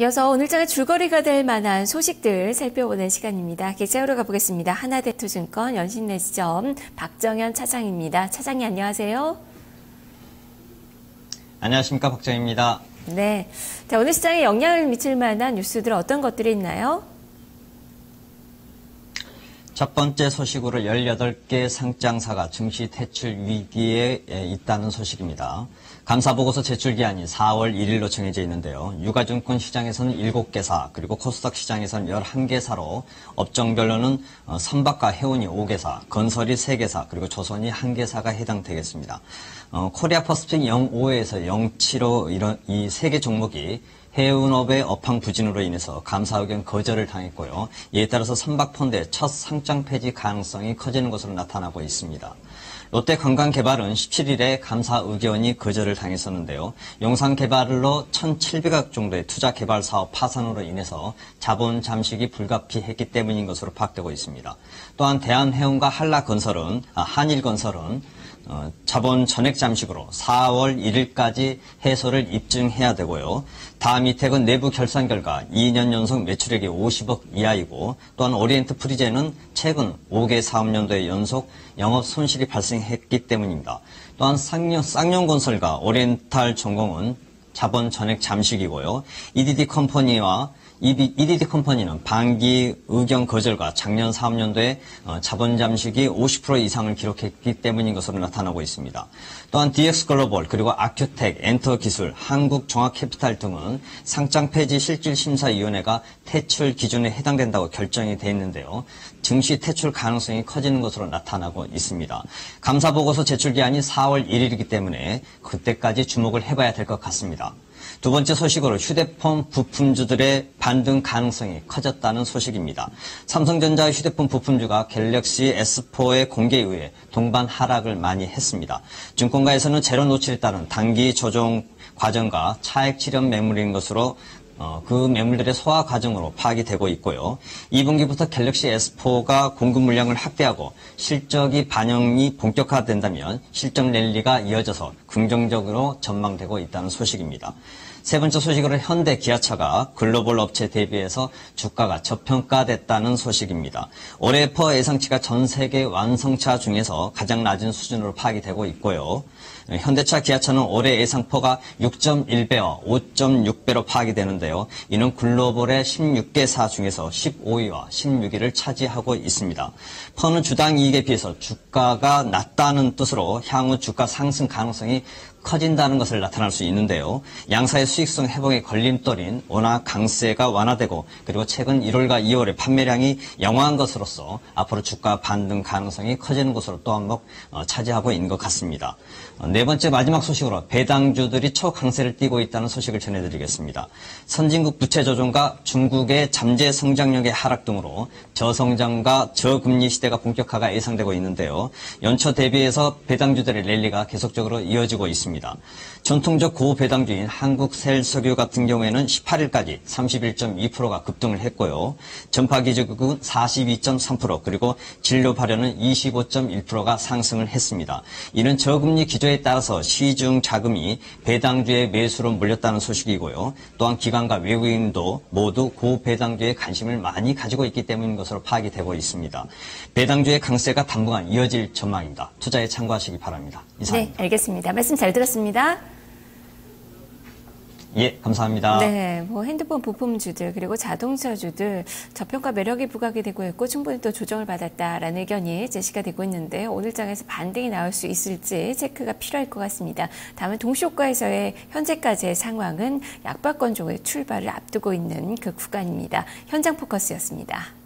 이어서 오늘장의 줄거리가 될 만한 소식들 살펴보는 시간입니다. 계좌로 가보겠습니다. 하나대투증권 연신내시점 박정현 차장입니다. 차장님 안녕하세요. 안녕하십니까, 박정현입니다. 네, 자 오늘 시장에 영향을 미칠 만한 뉴스들 어떤 것들이 있나요? 첫 번째 소식으로 18개 상장사가 증시 퇴출 위기에 있다는 소식입니다. 감사보고서 제출 기한이 4월 1일로 정해져 있는데요. 유가증권 시장에서는 7개사, 그리고 코스닥 시장에서는 11개사로 업종별로는 선박과 해운이 5개사, 건설이 3개사, 그리고 조선이 1개사가 해당되겠습니다. 코리아 퍼시픽 05에서 075 이 3개 종목이 해운업의 업황 부진으로 인해서 감사 의견 거절을 당했고요. 이에 따라서 선박펀드의 첫 상장 폐지 가능성이 커지는 것으로 나타나고 있습니다. 롯데관광개발은 17일에 감사 의견이 거절을 당했었는데요. 용산개발로 1,700억 정도의 투자 개발 사업 파산으로 인해서 자본 잠식이 불가피했기 때문인 것으로 파악되고 있습니다. 또한 대한해운과 한일건설은 자본 전액 잠식으로 4월 1일까지 해소를 입증해야 되고요. 다미텍은 내부 결산 결과 2년 연속 매출액이 50억 이하이고, 또한 오리엔트 프리젠은 최근 5개 사업년도에 연속 영업 손실이 발생했기 때문입니다. 또한 쌍용건설과 오리엔탈 전공은 자본 전액 잠식이고요. EDD 컴퍼니는 반기 의견 거절과 작년 사업년도에 자본 잠식이 50% 이상을 기록했기 때문인 것으로 나타나고 있습니다. 또한 DX글로벌, 그리고 아큐텍, 엔터기술, 한국종합캐피탈 등은 상장 폐지 실질심사위원회가 퇴출 기준에 해당된다고 결정이 돼 있는데요. 증시 퇴출 가능성이 커지는 것으로 나타나고 있습니다. 감사보고서 제출 기한이 4월 1일이기 때문에 그때까지 주목을 해봐야 될 것 같습니다. 두 번째 소식으로 휴대폰 부품주들의 반등 가능성이 커졌다는 소식입니다. 삼성전자 휴대폰 부품주가 갤럭시 S4의 공개에 의해 동반 하락을 많이 했습니다. 증권가에서는 제로 노출에 따른 단기 조정 과정과 차액 실현 매물인 것으로 그 매물들의 소화 과정으로 파악이 되고 있고요. 2분기부터 갤럭시 S4가 공급 물량을 확대하고 실적이 반영이 본격화된다면 실적 랠리가 이어져서 긍정적으로 전망되고 있다는 소식입니다. 세 번째 소식으로 현대 기아차가 글로벌 업체 대비해서 주가가 저평가됐다는 소식입니다. 올해 퍼 예상치가 전 세계 완성차 중에서 가장 낮은 수준으로 파악이 되고 있고요. 현대차, 기아차는 올해 예상퍼가 6.1배와 5.6배로 파악이 되는데요. 이는 글로벌의 16개사 중에서 15위와 16위를 차지하고 있습니다. 퍼는 주당 이익에 비해서 주가가 낮다는 뜻으로 향후 주가 상승 가능성이 커진다는 것을 나타날 수 있는데요. 양사의 수익성 회복의 걸림돌인 원화 강세가 완화되고, 그리고 최근 1월과 2월의 판매량이 영화한 것으로서 앞으로 주가 반등 가능성이 커지는 것으로 또 한 번 차지하고 있는 것 같습니다. 네 번째 마지막 소식으로 배당주들이 초강세를 띠고 있다는 소식을 전해드리겠습니다. 선진국 부채 조정과 중국의 잠재 성장력의 하락 등으로 저성장과 저금리 시대가 본격화가 예상되고 있는데요. 연초 대비해서 배당주들의 랠리가 계속적으로 이어지고 있습니다. 전통적 고배당주인 한국셀석유 같은 경우에는 18일까지 31.2%가 급등을 했고요. 전파기저국은 42.3%, 그리고 진료 발현은 25.1%가 상승을 했습니다. 이는 저금리 기조에 따라서 시중 자금이 배당주의 매수로 몰렸다는 소식이고요. 또한 기관과 외국인도 모두 고배당주에 관심을 많이 가지고 있기 때문인 것으로 파악이 되고 있습니다. 배당주의 강세가 당분간 이어질 전망입니다. 투자에 참고하시기 바랍니다. 이상입니다. 네, 알겠습니다. 말씀 잘 들었습니다. 예, 감사합니다. 네, 핸드폰 부품주들 그리고 자동차주들 저평가 매력이 부각이 되고 있고 충분히 또 조정을 받았다라는 의견이 제시가 되고 있는데 오늘장에서 반등이 나올 수 있을지 체크가 필요할 것 같습니다. 다음은 동시효과에서의 현재까지의 상황은 약박권 쪽의 출발을 앞두고 있는 그 구간입니다. 현장 포커스였습니다.